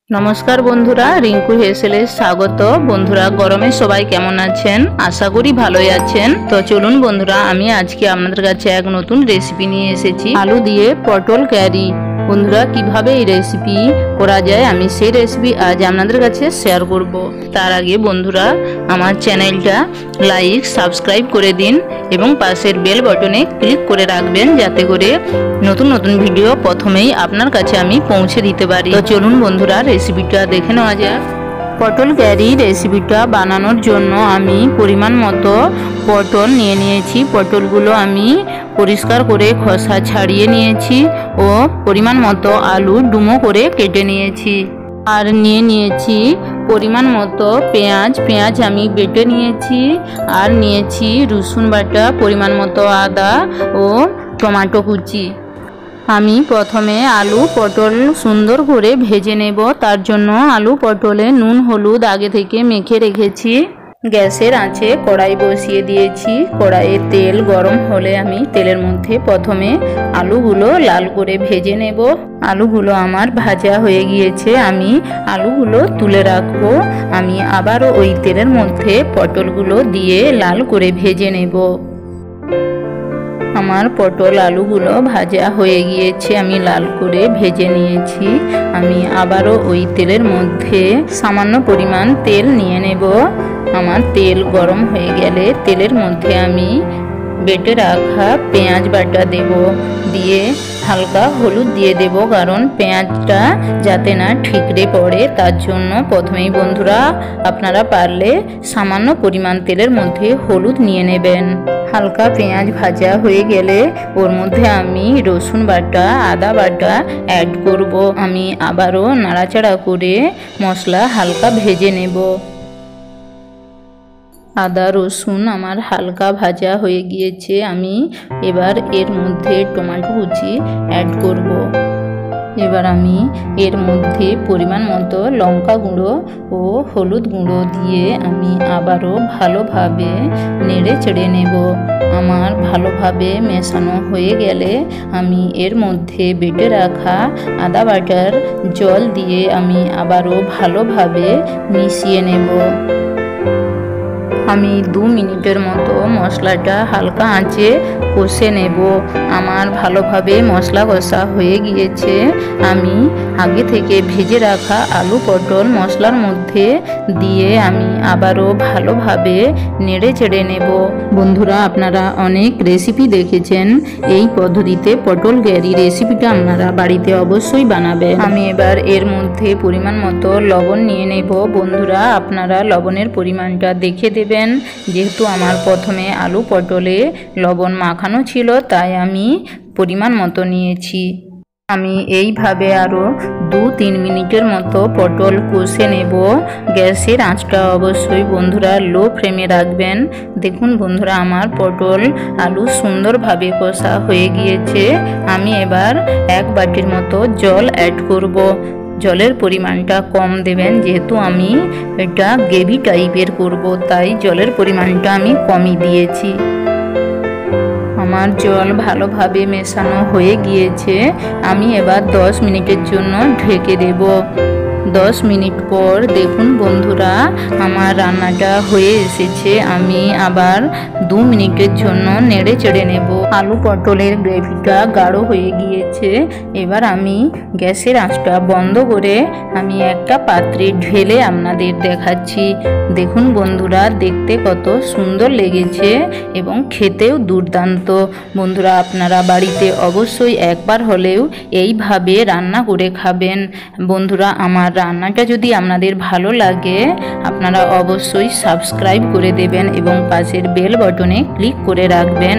নমস্কার বন্ধুরা, রিঙ্কু হেসেলে স্বাগত। বন্ধুরা, গরমে সবাই কেমন আছেন? আশা করি ভালোই আছেন। তো চলুন বন্ধুরা, আমি আজকে আপনাদের কাছে এক নতুন রেসিপি নিয়ে এসেছি, আলু দিয়ে পটল কারি। বন্ধুরা, কিভাবে এই রেসিপি করা যায় আমি সেই রেসিপি আজ আপনাদের কাছে শেয়ার করব। তার আগে বন্ধুরা, আমার চ্যানেলটা লাইক সাবস্ক্রাইব করে দিন এবং পাশের বেল বাটনে ক্লিক করে রাখবেন, যাতে করে নতুন নতুন ভিডিও প্রথমেই আপনার কাছে আমি পৌঁছে দিতে পারি। তো চলুন বন্ধুরা, রেসিপিটা দেখে নেওয়া যাক। পটল কারি রেসিপিটা বানানোর জন্য আমি পরিমাণ মতো পটল নিয়ে নিয়েছি। পটলগুলো আমি পরিষ্কার করে খোসা ছাড়িয়ে নিয়েছি ও পরিমাণ মতো আলু ডুমো করে কেটে নিয়েছি। আর নিয়ে নিয়েছি পরিমাণ মতো পেঁয়াজ আমি বেটে নিয়েছি। আর নিয়েছি রসুন বাটা, পরিমাণ মতো আদা ও টমেটো কুচি। আমি প্রথমে আলু পটল সুন্দর করে ভেজে নেব। তার জন্য আলু পটলে নুন হলুদ আগে থেকে মেখে রেখেছি। গ্যাসের আঁচে কড়াই বসিয়ে দিয়েছি। কড়াইয়ে তেল গরম হলে আমি তেলের মধ্যে প্রথমে আলুগুলো লাল করে ভেজে নেব। আলুগুলো আমার ভাজা হয়ে গিয়েছে, আমি আলুগুলো তুলে রাখবো। আমি আবারও ওই তেলের মধ্যে পটলগুলো দিয়ে লাল করে ভেজে নেব। আমার পটল আলুগুলো ভাজা হয়ে গিয়েছে, আমি লাল করে ভেজে নিয়েছি। আমি আবারও ওই তেলের মধ্যে সামান্য পরিমাণ তেল নিয়ে নেব। আমার তেল গরম হয়ে গেলে তেলের মধ্যে আমি বেটে রাখা পেঁয়াজ বাটা দেব, দিয়ে হালকা হলুদ দিয়ে দেব, কারণ পেঁয়াজটা যাতে না ঠিকরে পড়ে তার জন্য। প্রথমেই বন্ধুরা, আপনারা পারলে সামান্য পরিমাণ তেলের মধ্যে হলুদ নিয়ে নেবেন। হালকা পেঁয়াজ ভাজা হয়ে গেলে ওর মধ্যে আমি রসুন বাটা আদা বাটা অ্যাড করব। আমি আবারও নাড়াচাড়া করে মশলা হালকা ভেজে নেব। আদা রসুন আমার হালকা ভাজা হয়ে গিয়েছে, আমি এবার এর মধ্যে টমেটো কুচি অ্যাড করব। এবার আমি এর মধ্যে পরিমাণ মতো লঙ্কা গুঁড়ো ও হলুদ গুঁড়ো দিয়ে আমি আবারও ভালোভাবে নেড়ে চেড়ে নেব। আমার ভালোভাবে মেশানো হয়ে গেলে আমি এর মধ্যে বেটে রাখা আদা বাটার জল দিয়ে আমি আবারও ভালোভাবে মিশিয়ে নেব। আমি 2 মিনিটের মতো মশলাটা হালকা আঁচে কষে নেব। আমার ভালোভাবে মশলা কষা হয়ে গিয়েছে। আমি আগে থেকে ভেজে রাখা আলু পটল মশলার মধ্যে দিয়ে আমি আবারও ভালোভাবে নেড়ে চেড়ে নেব। বন্ধুরা, আপনারা অনেক রেসিপি দেখেছেন, এই পদ্ধতিতে পটল কারি রেসিপিটা আপনারা বাড়িতে অবশ্যই বানাবেন। আমি এবার এর মধ্যে পরিমাণ মতো লবণ নিয়ে নেব। বন্ধুরা, আপনারা লবণের পরিমাণটা দেখে দেবেন, যেহেতু আমার প্রথমে আলু পটলে লবণ মাখানো ছিল, তাই আমি পরিমাণ মতো নিয়েছি। আমি এইভাবে আরও 2-3 মিনিটের মতো পটল কষে নেব। গ্যাসের আঁচটা অবশ্যই বন্ধুরা লো ফ্লেমে রাখবেন। দেখুন বন্ধুরা, আমার পটল আলু সুন্দরভাবে কষা হয়ে গিয়েছে। আমি এবার 1 বাটির মতো জল অ্যাড করব। জলের পরিমাণটা কম দেবেন, যেহেতু আমি এটা গ্রেভি টাইপের করব, তাই জলের পরিমাণটা আমি কমই দিয়েছি। আমার জল ভালোভাবে মেশানো হয়ে গিয়েছে। আমি এবার 10 মিনিটের জন্য ঢেকে দেব। 10 মিনিট পর দেখুন বন্ধুরা, আমার রান্নাটা হয়ে এসেছে। আমি আবার 2 মিনিটের জন্য নেড়ে চেড়ে নেব। আলু পটলের গ্রেভিটা গাঢ় হয়ে গিয়েছে। এবার আমি গ্যাসের আঁচটা বন্ধ করে আমি একটা পাত্রে ঢেলে আপনাদের দেখাচ্ছি। দেখুন বন্ধুরা, দেখতে কত সুন্দর লেগেছে এবং খেতেও দুর্দান্ত। বন্ধুরা, আপনারা বাড়িতে অবশ্যই একবার হলেও এইভাবে রান্না করে খাবেন। বন্ধুরা, আমার রান্নাটা যদি আপনাদের ভালো লাগে, আপনারা অবশ্যই সাবস্ক্রাইব করে দেবেন এবং পাশের বেল বাটনে ক্লিক করে রাখবেন।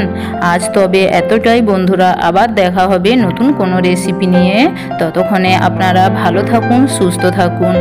আজ তবে এতটাই বন্ধুরা, আবার দেখা হবে নতুন কোনো রেসিপি নিয়ে। ততক্ষণে আপনারা ভালো থাকুন, সুস্থ থাকুন।